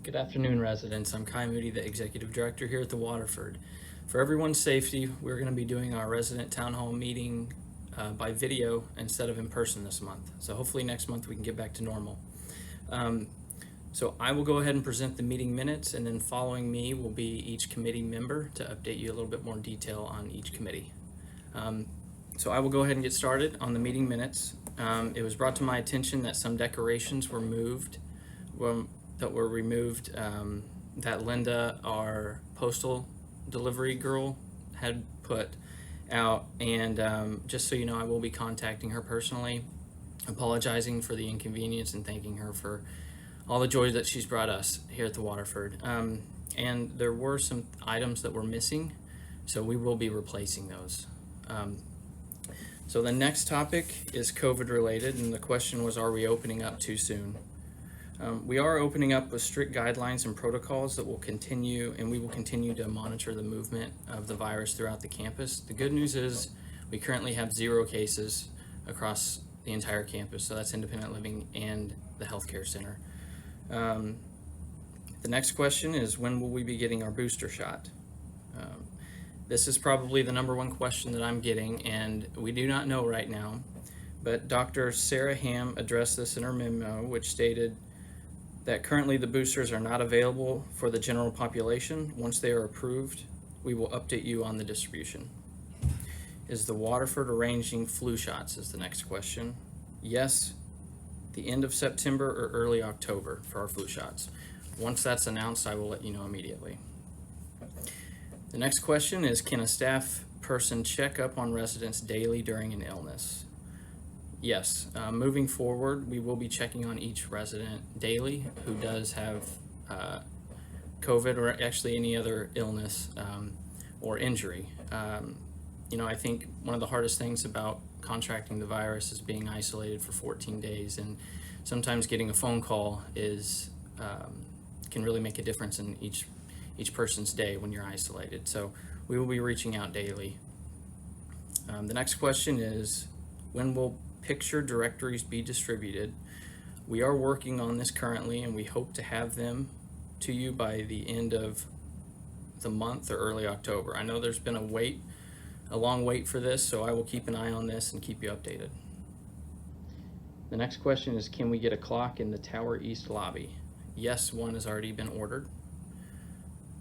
Good afternoon, residents. I'm Kai Moody, the Executive Director here at the Waterford. For everyone's safety, we're going to be doing our resident town hall meeting by video instead of in person this month. So hopefully next month we can get back to normal. So I will go ahead and present the meeting minutes, and then following me will be each committee member to update you a little bit more detail on each committee. So I will go ahead and get started on the meeting minutes. It was brought to my attention that some decorations were removed, that Linda, our postal delivery girl, had put out, and just so you know, I will be contacting her personally, apologizing for the inconvenience and thanking her for all the joy that she's brought us here at the Waterford. And there were some items that were missing, so we will be replacing those. So the next topic is COVID related, and the question was, are we opening up too soon? We are opening up with strict guidelines and protocols that will continue, and we will continue to monitor the movement of the virus throughout the campus. The good news is we currently have 0 cases across the entire campus, so that's independent living and the healthcare center. The next question is, when will we be getting our booster shot? This is probably the #1 question that I'm getting, and we do not know right now, but Dr. Sarah Ham addressed this in her memo, which stated that currently the boosters are not available for the general population. Once they are approved, we will update you on the distribution. Is the Waterford arranging flu shots is the next question. Yes, the end of September or early October for our flu shots. Once that's announced, I will let you know immediately. The next question is, can a staff person check up on residents daily during an illness? Yes, moving forward, we will be checking on each resident daily who does have COVID or actually any other illness or injury. I think one of the hardest things about contracting the virus is being isolated for 14 days, and sometimes getting a phone call can really make a difference in each person's day when you're isolated. So we will be reaching out daily. The next question is, when will picture directories be distributed? We are working on this currently, and we hope to have them to you by the end of the month or early October. I know there's been a long wait for this, so I will keep an eye on this and keep you updated. The next question is, can we get a clock in the Tower East lobby? Yes, one has already been ordered.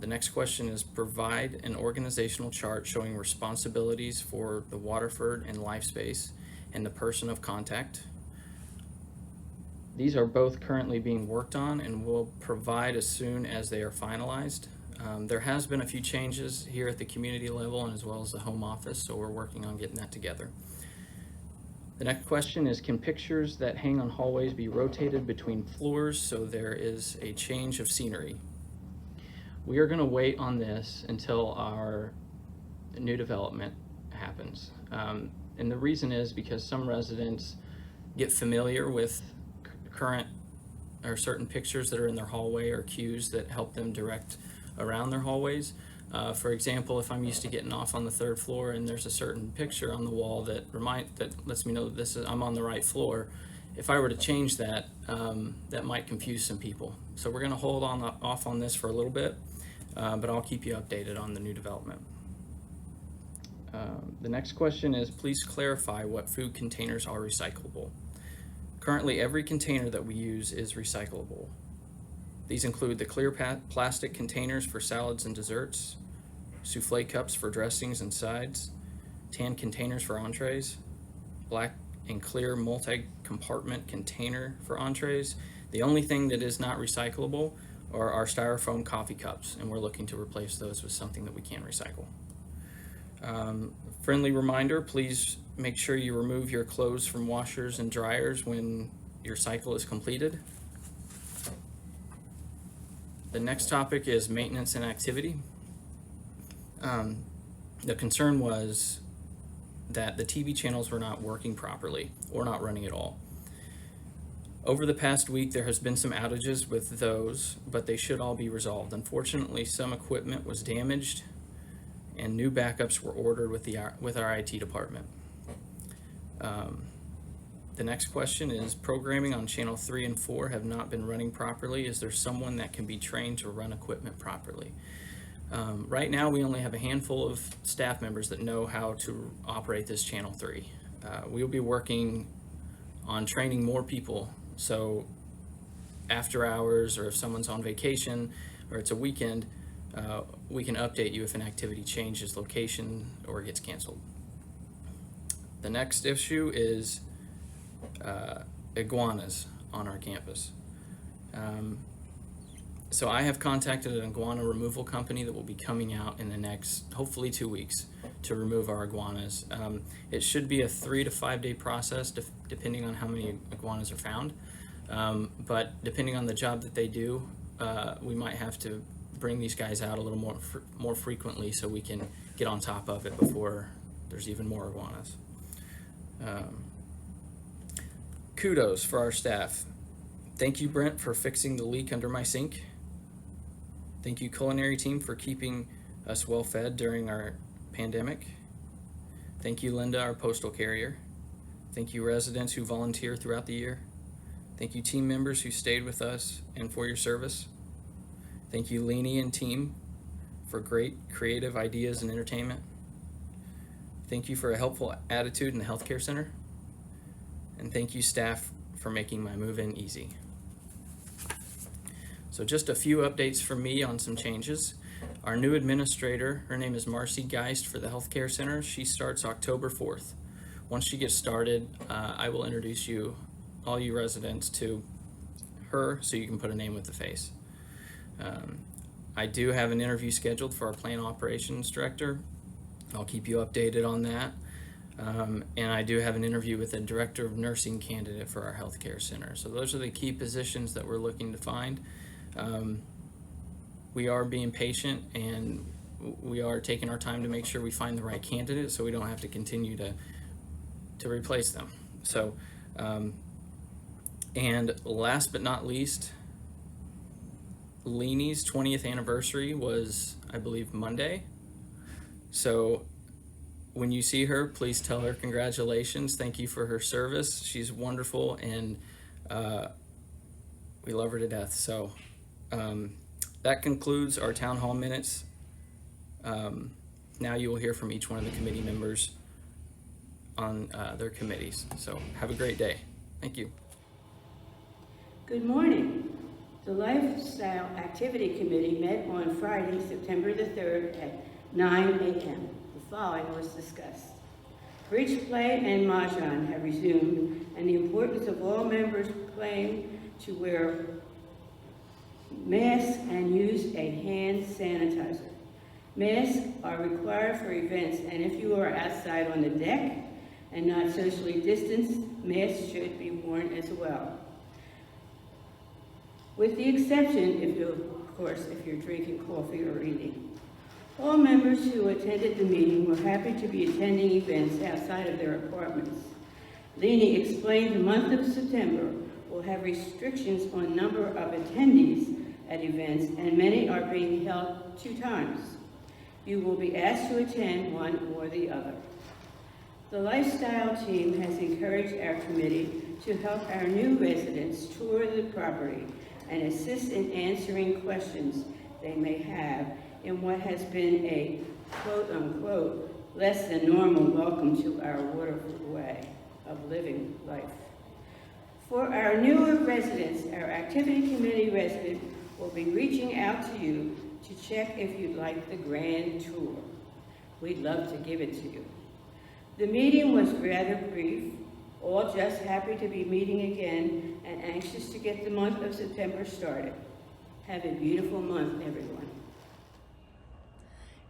The next question is, provide an organizational chart showing responsibilities for the Waterford and LifeSpace and the person of contact. These are both currently being worked on and will provide as soon as they are finalized. There has been a few changes here at the community level and as well as the home office, so we're working on getting that together. The next question is, can pictures that hang on hallways be rotated between floors so there is a change of scenery? We are going to wait on this until our new development happens. And the reason is because some residents get familiar with current or certain pictures that are in their hallway or cues that help them direct around their hallways. For example, if I'm used to getting off on the 3rd floor and there's a certain picture on the wall that lets me know that I'm on the right floor, if I were to change that, that might confuse some people. So we're going to hold off on this for a little bit, but I'll keep you updated on the new development. The next question is, please clarify what food containers are recyclable. Currently, every container that we use is recyclable. These include the clear plastic containers for salads and desserts, souffle cups for dressings and sides, tan containers for entrees, black and clear multi-compartment container for entrees. The only thing that is not recyclable are our styrofoam coffee cups, and we're looking to replace those with something that we can recycle. Friendly reminder, please make sure you remove your clothes from washers and dryers when your cycle is completed. The next topic is maintenance and activity. The concern was that the TV channels were not working properly or not running at all. Over the past week, there has been some outages with those, but they should all be resolved. Unfortunately, some equipment was damaged and new backups were ordered with our IT department. The next question is, programming on channel 3 and 4 have not been running properly. Is there someone that can be trained to run equipment properly? Right now, we only have a handful of staff members that know how to operate this channel 3. We'll be working on training more people, so after hours, or if someone's on vacation or it's a weekend, we can update you if an activity changes location or gets canceled. The next issue is iguanas on our campus. So I have contacted an iguana removal company that will be coming out in the next, hopefully 2 weeks, to remove our iguanas. It should be a 3 to 5 day process, depending on how many iguanas are found. But depending on the job that they do, we might have to bring these guys out a little more frequently so we can get on top of it before there's even more iguanas. Kudos for our staff. Thank you, Brent, for fixing the leak under my sink. Thank you, culinary team, for keeping us well fed during our pandemic. Thank you, Linda, our postal carrier. Thank you, residents who volunteer throughout the year. Thank you, team members who stayed with us and for your service. Thank you, Leanie and team, for great creative ideas and entertainment. Thank you for a helpful attitude in the healthcare center. And thank you, staff, for making my move-in easy. So just a few updates from me on some changes. Our new administrator, her name is Marcy Geist for the healthcare center. She starts October 4th. Once she gets started, I will introduce you, all you residents, to her so you can put a name with the face. I do have an interview scheduled for our plant operations director. I'll keep you updated on that. And I do have an interview with a director of nursing candidate for our healthcare center. So those are the key positions that we're looking to find. We are being patient, and we are taking our time to make sure we find the right candidate so we don't have to continue to replace them. So, and last but not least, Leanie's 20th anniversary was, I believe, Monday. So when you see her, please tell her congratulations. Thank you for her service. She's wonderful, and we love her to death. So that concludes our town hall minutes. Now you will hear from each one of the committee members on their committees. So have a great day. Thank you. Good morning. The Lifestyle Activity Committee met on Friday, September the 3rd at 9 a.m. The following was discussed. Bridge play and mahjong have resumed, and the importance of all members playing to wear masks and use a hand sanitizer. Masks are required for events, and if you are outside on the deck and not socially distanced, masks should be worn as well. With the exception, if you're drinking coffee or eating. All members who attended the meeting were happy to be attending events outside of their apartments. Leanie explained the month of September will have restrictions on number of attendees at events, and many are being held 2 times. You will be asked to attend one or the other. The lifestyle team has encouraged our committee to help our new residents tour the property and assist in answering questions they may have in what has been a quote-unquote less than normal welcome to our Waterford way of living life. For our newer residents, our activity committee resident will be reaching out to you to check if you'd like the grand tour. We'd love to give it to you. The meeting was rather brief, all just happy to be meeting again and anxious to get the month of September started. Have a beautiful month, everyone.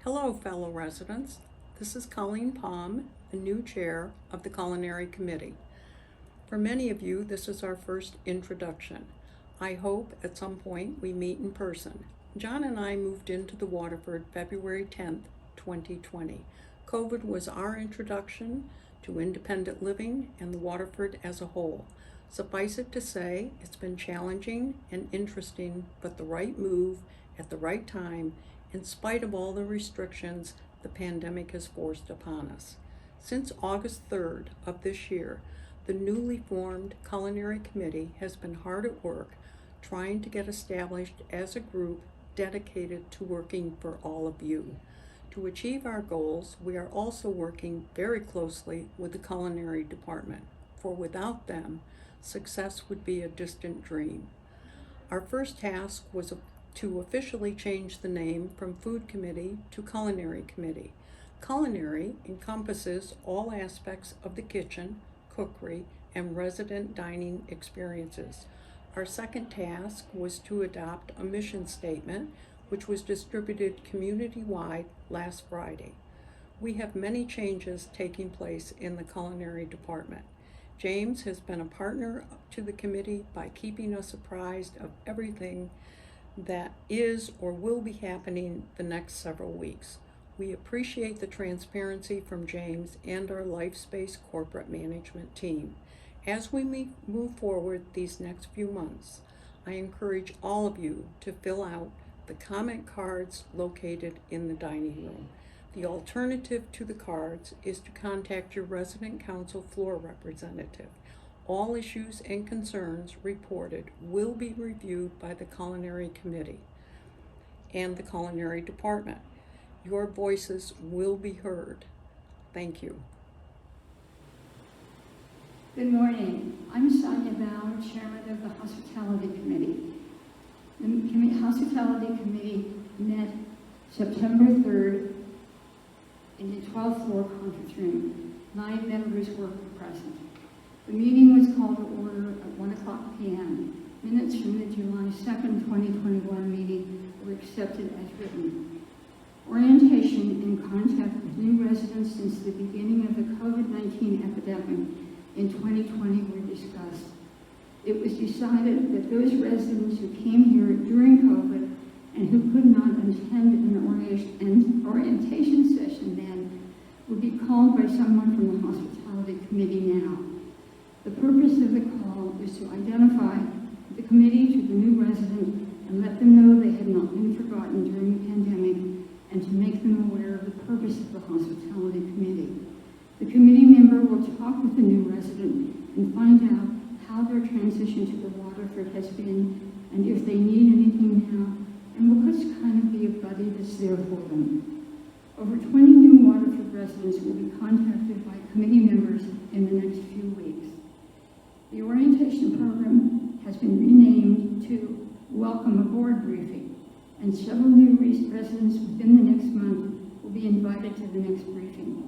Hello, fellow residents. This is Colleen Palm, the new chair of the Culinary Committee. For many of you, this is our first introduction. I hope at some point we meet in person. John and I moved into the Waterford February 10th, 2020. COVID was our introduction to independent living and the Waterford as a whole. Suffice it to say, it's been challenging and interesting, but the right move at the right time, in spite of all the restrictions the pandemic has forced upon us. Since August 3rd of this year, the newly formed Culinary Committee has been hard at work trying to get established as a group dedicated to working for all of you. To achieve our goals, we are also working very closely with the Culinary Department, for without them, success would be a distant dream. Our first task was to officially change the name from Food Committee to Culinary Committee. Culinary encompasses all aspects of the kitchen, cookery, and resident dining experiences. Our second task was to adopt a mission statement, which was distributed community-wide last Friday. We have many changes taking place in the Culinary Department. James has been a partner to the committee by keeping us apprised of everything that is or will be happening the next several weeks. We appreciate the transparency from James and our LifeSpace corporate management team. As we move forward these next few months, I encourage all of you to fill out the comment cards located in the dining room. The alternative to the cards is to contact your resident council floor representative. All issues and concerns reported will be reviewed by the Culinary Committee and the Culinary Department. Your voices will be heard. Thank you. Good morning. I'm Sonia Bauer, Chairman of the Hospitality Committee. The Hospitality Committee met September 3rd in the 12th floor conference room. 9 members were present. The meeting was called to order at 1:00 p.m. Minutes from the July 2nd, 2021 meeting were accepted as written. Orientation and contact with new residents since the beginning of the COVID-19 epidemic in 2020 were discussed. It was decided that those residents who came here during COVID and who could not attend an orientation session then would be called by someone from the Hospitality Committee now. The purpose of the call is to identify the committee to the new resident and let them know they had not been forgotten during the pandemic, and to make them aware of the purpose of the Hospitality Committee. The committee member will talk with the new resident and find out how their transition to the Waterford has been and if they need anything now, and will just kind of be a buddy that's there for them. Over 20 new Waterford residents will be contacted by committee members in the next few weeks. The orientation program has been renamed to Welcome Aboard Briefing, and several new residents within the next month will be invited to the next briefing.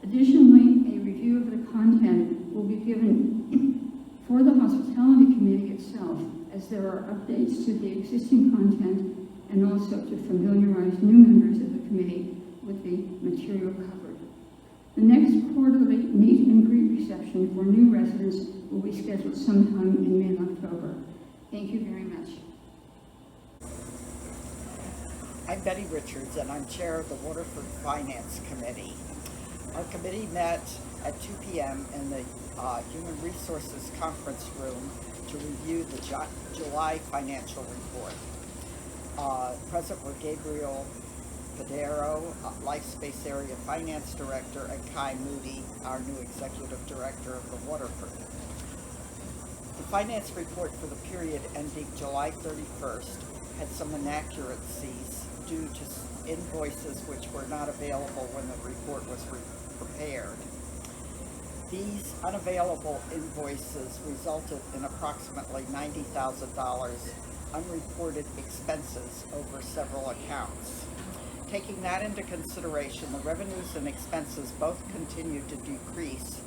Additionally, a review of the content will be given for the Hospitality Committee itself, as there are updates to the existing content and also to familiarize new members of the committee with the material covered. The next quarterly meet and greet reception for new residents will be scheduled sometime in mid-October. Thank you very much. I'm Betty Richards, and I'm chair of the Waterford Finance Committee. Our committee met at 2 p.m. in the Human Resources Conference Room to review the July financial report. Present were Gabriel Padero, LifeSpace Area Finance Director, and Kai Moody, our new Executive Director of the Waterford. The finance report for the period ending July 31st had some inaccuracies due to invoices which were not available when the report was prepared. These unavailable invoices resulted in approximately $90,000 unreported expenses over several accounts. Taking that into consideration, the revenues and expenses both continued to decrease,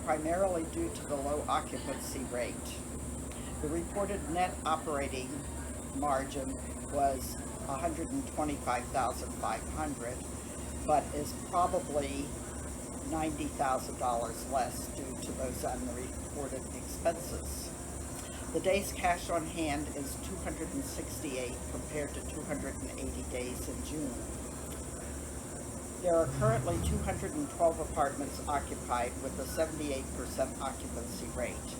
primarily due to the low occupancy rate. The reported net operating margin was $125,500, but is probably $90,000 less due to those unreported expenses. The days cash on hand is 268 compared to 280 days in June. There are currently 212 apartments occupied with a 78% occupancy rate.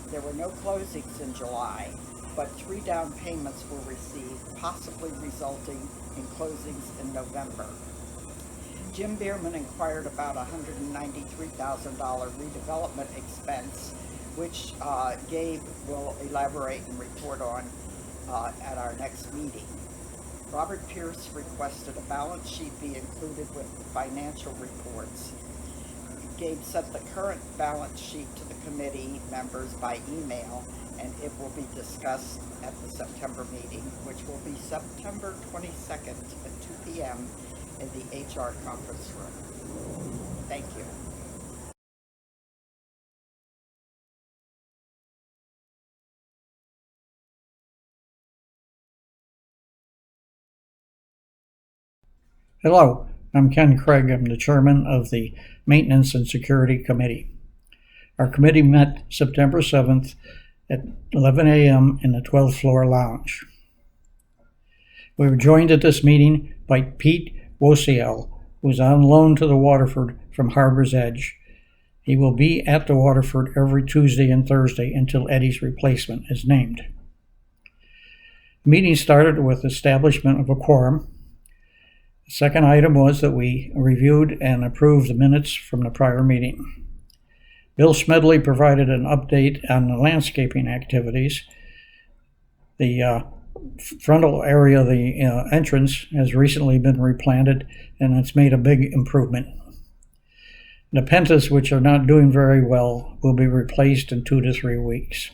There were no closings in July, but 3 down payments were received, possibly resulting in closings in November. Jim Bierman inquired about a $193,000 redevelopment expense, which Gabe will elaborate and report on at our next meeting. Robert Pierce requested a balance sheet be included with the financial reports. Gabe sent the current balance sheet to the committee members by email, and it will be discussed at the September meeting, which will be September 22nd at 2 p.m. in the HR conference room. Thank you. Hello, I'm Ken Craig. I'm the chairman of the Maintenance and Security Committee. Our committee met September 7th at 11 a.m. in the 12th floor lounge. We were joined at this meeting by Pete Wosiel, who's on loan to the Waterford from Harbor's Edge. He will be at the Waterford every Tuesday and Thursday until Eddie's replacement is named. The meeting started with establishment of a quorum. The second item was that we reviewed and approved the minutes from the prior meeting. Bill Smedley provided an update on the landscaping activities. The frontal area of the entrance has recently been replanted, and it's made a big improvement. The pentas, which are not doing very well, will be replaced in 2 to 3 weeks.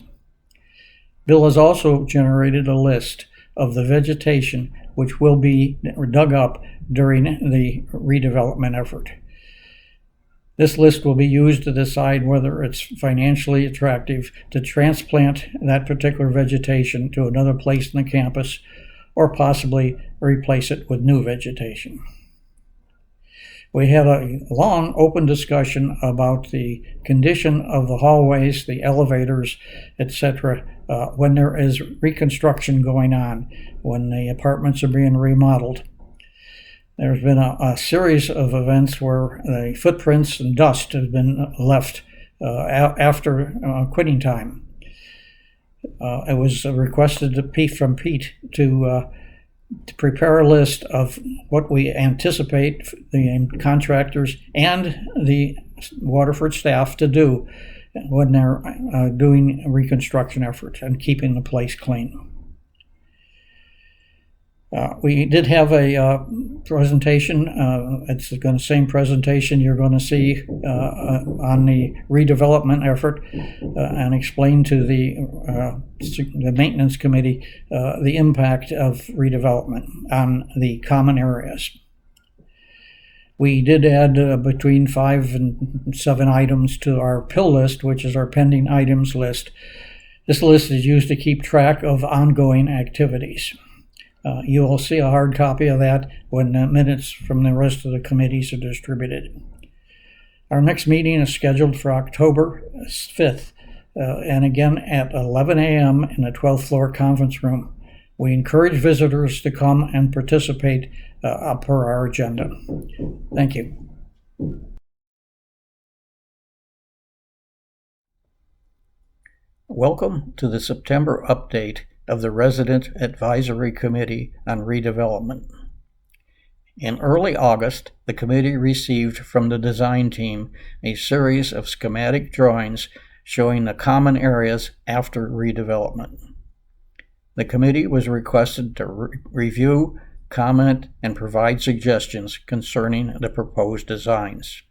Bill has also generated a list of the vegetation which will be dug up during the redevelopment effort. This list will be used to decide whether it's financially attractive to transplant that particular vegetation to another place in the campus or possibly replace it with new vegetation. We had a long open discussion about the condition of the hallways, the elevators, etc. When there is reconstruction going on, when the apartments are being remodeled. There's been a series of events where the footprints and dust have been left after quitting time. It was requested from Pete to prepare a list of what we anticipate the contractors and the Waterford staff to do when they're doing reconstruction efforts and keeping the place clean. We did have a presentation. It's the same presentation you're going to see on the redevelopment effort and explain to the maintenance committee the impact of redevelopment on the common areas. We did add between 5 and 7 items to our PIL list, which is our pending items list. This list is used to keep track of ongoing activities. You will see a hard copy of that when minutes from the rest of the committees are distributed. Our next meeting is scheduled for October 5th, and again at 11 a.m. in the 12th floor conference room. We encourage visitors to come and participate per our agenda. Thank you. Welcome to the September update of the Resident Advisory Committee on Redevelopment. In early August, the committee received from the design team a series of schematic drawings showing the common areas after redevelopment. The committee was requested to review, comment, and provide suggestions concerning the proposed designs.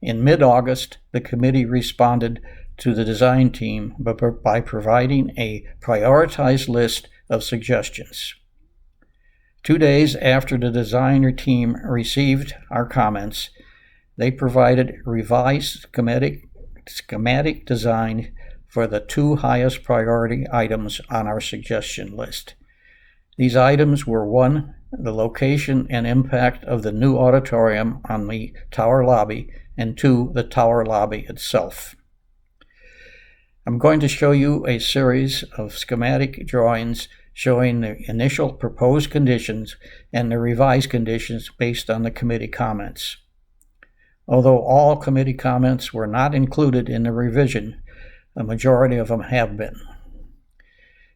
In mid-August, the committee responded to the design team by providing a prioritized list of suggestions. 2 days after the designer team received our comments, they provided revised schematic design for the 2 highest priority items on our suggestion list. These items were 1, the location and impact of the new auditorium on the tower lobby, and 2, the tower lobby itself. I'm going to show you a series of schematic drawings showing the initial proposed conditions and the revised conditions based on the committee comments. Although all committee comments were not included in the revision, the majority of them have been.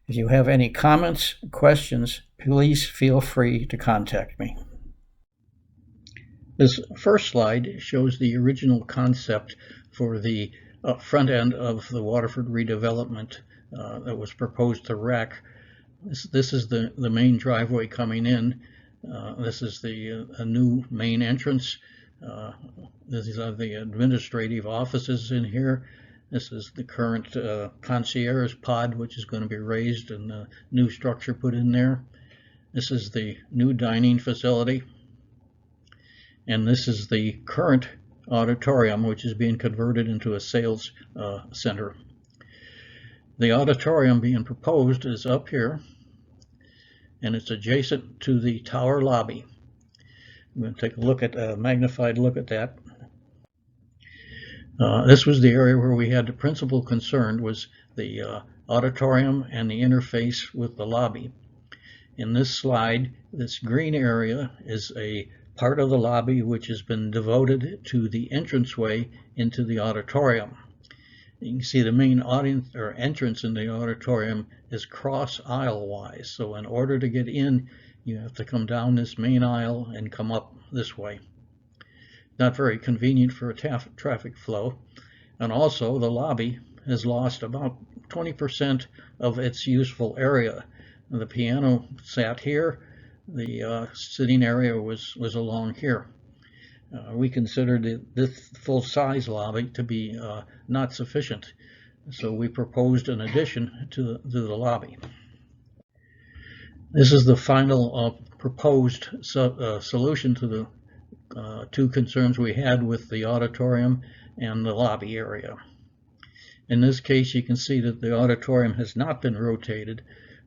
If you have any comments or questions, please feel free to contact me. This first slide shows the original concept for the front end of the Waterford redevelopment that was proposed to REC. This is the main driveway coming in. This is a new main entrance. These are the administrative offices in here. This is the current concierge pod, which is going to be raised and a new structure put in there. This is the new dining facility. And this is the current auditorium, which is being converted into a sales center. The auditorium being proposed is up here, and it's adjacent to the tower lobby. I'm going to take a look at a magnified look at that. This was the area where we had the principal concern, was the auditorium and the interface with the lobby. In this slide, this green area is a part of the lobby which has been devoted to the entranceway into the auditorium. You can see the main audience or entrance in the auditorium is cross aisle wise. So in order to get in, you have to come down this main aisle and come up this way. Not very convenient for a traffic flow. And also the lobby has lost about 20% of its useful area. The piano sat here. The sitting area was along here. We considered this full-size lobby to be not sufficient, so we proposed an addition to the lobby. This is the final proposed solution to the two concerns we had with the auditorium and the lobby area. In this case, you can see that the auditorium has not been rotated,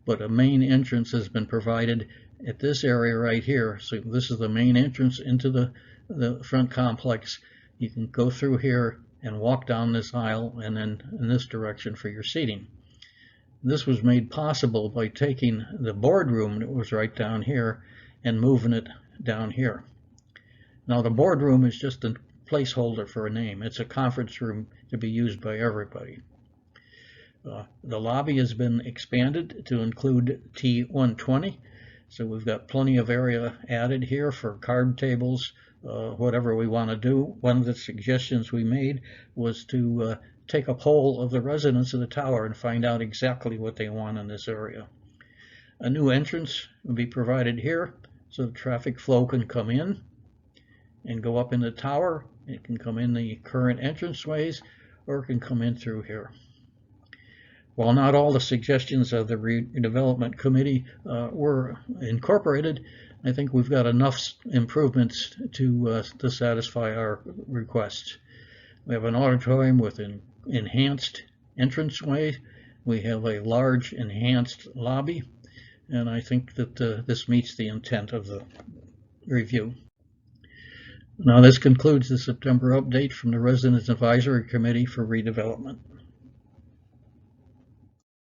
but a main entrance has been provided at this area right here. So this is the main entrance into the front complex. You can go through here and walk down this aisle and then in this direction for your seating. This was made possible by taking the boardroom that was right down here and moving it down here. Now the boardroom is just a placeholder for a name. It's a conference room to be used by everybody. The lobby has been expanded to include T120. So we've got plenty of area added here for card tables, whatever we want to do. One of the suggestions we made was to take a poll of the residents of the tower and find out exactly what they want in this area. A new entrance will be provided here so the traffic flow can come in and go up in the tower. It can come in the current entranceways or it can come in through here. While not all the suggestions of the redevelopment committee were incorporated, I think we've got enough improvements to satisfy our requests. We have an auditorium with an enhanced entranceway. We have a large enhanced lobby, and I think that this meets the intent of the review. Now this concludes the September update from the Residents Advisory Committee for Redevelopment.